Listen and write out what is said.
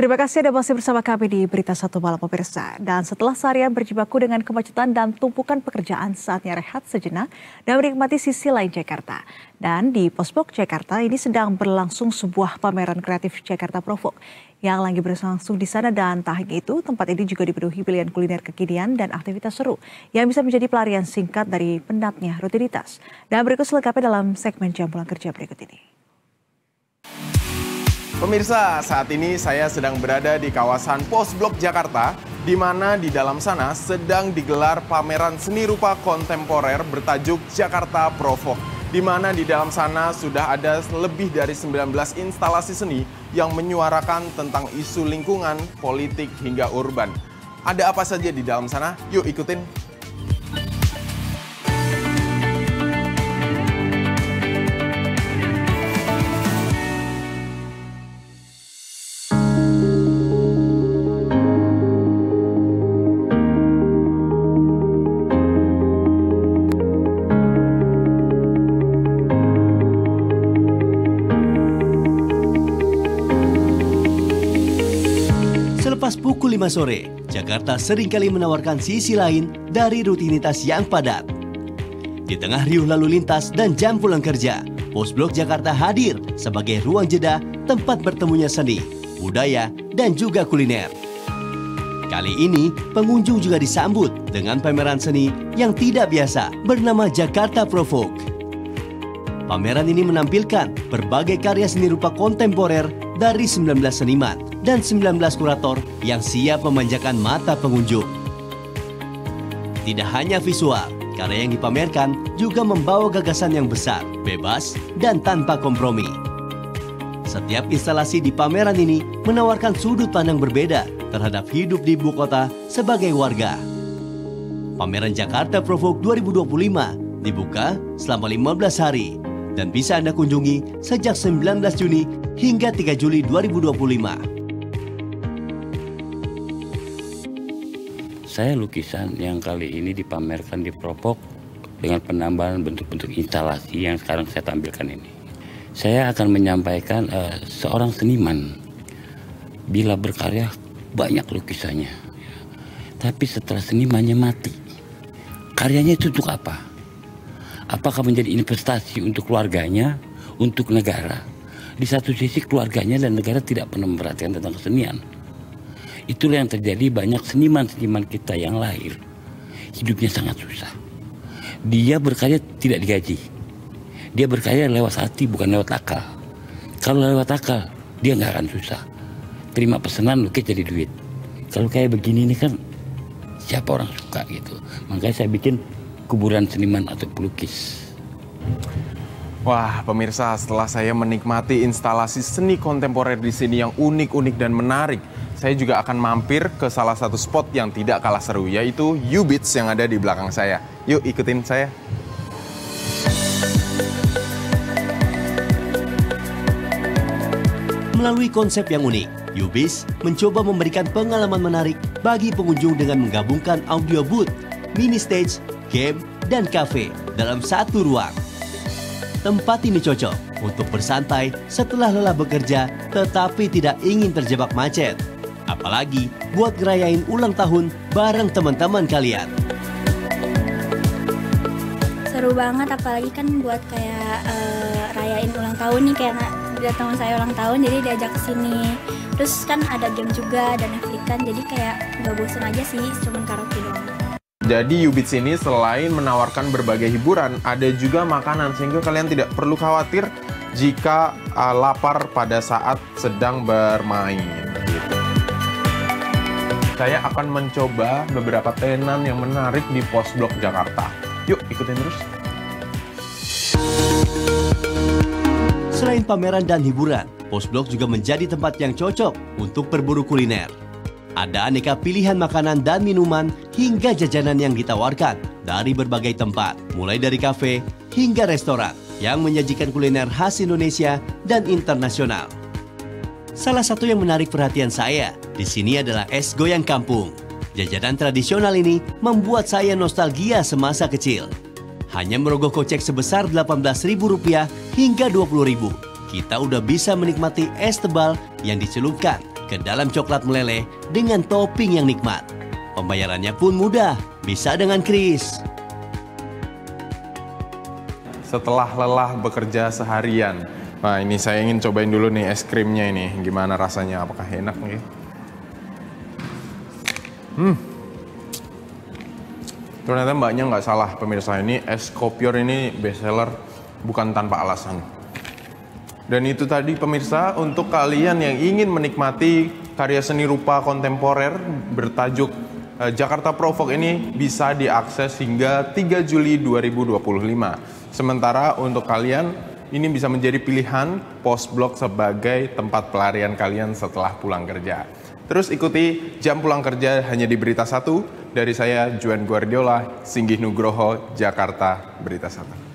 Terima kasih Anda masih bersama kami di Berita Satu Malam pemirsa. Dan setelah seharian berjibaku dengan kemacetan dan tumpukan pekerjaan, saatnya rehat sejenak dan menikmati sisi lain Jakarta. Dan di Postblok Jakarta ini sedang berlangsung sebuah pameran kreatif Jakarta Provok yang lagi berlangsung di sana, dan tak hanya itu, tempat ini juga dipenuhi pilihan kuliner kekinian dan aktivitas seru yang bisa menjadi pelarian singkat dari penatnya rutinitas. Dan berikut selengkapnya dalam segmen Jam Pulang Kerja berikut ini. Pemirsa, saat ini saya sedang berada di kawasan Postblok Jakarta, di mana di dalam sana sedang digelar pameran seni rupa kontemporer bertajuk Jakarta Provok, di mana di dalam sana sudah ada lebih dari 19 instalasi seni yang menyuarakan tentang isu lingkungan, politik, hingga urban. Ada apa saja di dalam sana? Yuk ikutin. Selepas pukul 5 sore, Jakarta seringkali menawarkan sisi lain dari rutinitas yang padat. Di tengah riuh lalu lintas dan jam pulang kerja, Postblok Jakarta hadir sebagai ruang jeda tempat bertemunya seni, budaya, dan juga kuliner. Kali ini, pengunjung juga disambut dengan pameran seni yang tidak biasa bernama Jakarta Provok. Pameran ini menampilkan berbagai karya seni rupa kontemporer dari 19 seniman dan 19 kurator yang siap memanjakan mata pengunjung. Tidak hanya visual, karya yang dipamerkan juga membawa gagasan yang besar, bebas, dan tanpa kompromi. Setiap instalasi di pameran ini menawarkan sudut pandang berbeda terhadap hidup di ibu kota sebagai warga. Pameran Jakarta Provok 2025 dibuka selama 15 hari dan bisa Anda kunjungi sejak 19 Juni hingga 3 Juli 2025. Saya lukisan yang kali ini dipamerkan di Provok dengan penambahan bentuk-bentuk instalasi yang sekarang saya tampilkan ini. Saya akan menyampaikan seorang seniman bila berkarya banyak lukisannya, tapi setelah senimannya mati, karyanya itu untuk apa? Apakah menjadi investasi untuk keluarganya, untuk negara? Di satu sisi keluarganya dan negara tidak pernah memperhatikan tentang kesenian. Itulah yang terjadi, banyak seniman-seniman kita yang lahir hidupnya sangat susah. Dia berkarya tidak digaji. Dia berkarya lewat hati, bukan lewat akal. Kalau lewat akal, dia nggak akan susah. Terima pesanan, lukis jadi duit. Kalau kayak begini ini kan siapa orang suka gitu. Makanya saya bikin kuburan seniman atau pelukis. Wah, pemirsa, setelah saya menikmati instalasi seni kontemporer di sini yang unik-unik dan menarik, saya juga akan mampir ke salah satu spot yang tidak kalah seru, yaitu U-Beats yang ada di belakang saya. Yuk ikutin saya. Melalui konsep yang unik, U-Beats mencoba memberikan pengalaman menarik bagi pengunjung dengan menggabungkan audio booth, mini stage, game, dan kafe dalam satu ruang. Tempat ini cocok untuk bersantai setelah lelah bekerja tetapi tidak ingin terjebak macet. Apalagi buat ngerayain ulang tahun bareng teman-teman kalian. Seru banget, apalagi kan buat kayak rayain ulang tahun nih, kayak teman saya ulang tahun jadi diajak ke sini. Terus kan ada game juga dan Netflix kan, jadi kayak nggak bosen aja sih, cuman karaoke doang. Jadi U-Beats ini selain menawarkan berbagai hiburan, ada juga makanan sehingga kalian tidak perlu khawatir jika lapar pada saat sedang bermain. Gitu. Saya akan mencoba beberapa tenan yang menarik di Postblok Jakarta. Yuk ikutin terus. Selain pameran dan hiburan, Postblok juga menjadi tempat yang cocok untuk berburu kuliner. Ada aneka pilihan makanan dan minuman hingga jajanan yang ditawarkan dari berbagai tempat, mulai dari kafe hingga restoran yang menyajikan kuliner khas Indonesia dan internasional. Salah satu yang menarik perhatian saya di sini adalah es goyang kampung. Jajanan tradisional ini membuat saya nostalgia semasa kecil. Hanya merogoh kocek sebesar Rp18.000 hingga Rp20.000, kita udah bisa menikmati es tebal yang dicelupkan ke dalam coklat meleleh dengan topping yang nikmat. Pembayarannya pun mudah, bisa dengan kris. Setelah lelah bekerja seharian, nah ini saya ingin cobain dulu nih es krimnya ini. Gimana rasanya, apakah enak nih? Ternyata mbaknya nggak salah pemirsa, ini es kopior ini bestseller bukan tanpa alasan. Dan itu tadi pemirsa, untuk kalian yang ingin menikmati karya seni rupa kontemporer bertajuk Jakarta Provoke ini bisa diakses hingga 3 Juli 2025. Sementara untuk kalian ini bisa menjadi pilihan Postblog sebagai tempat pelarian kalian setelah pulang kerja. Terus ikuti Jam Pulang Kerja hanya di Berita 1. Dari saya, Juan Guardiola, Singgih Nugroho, Jakarta, Berita 1.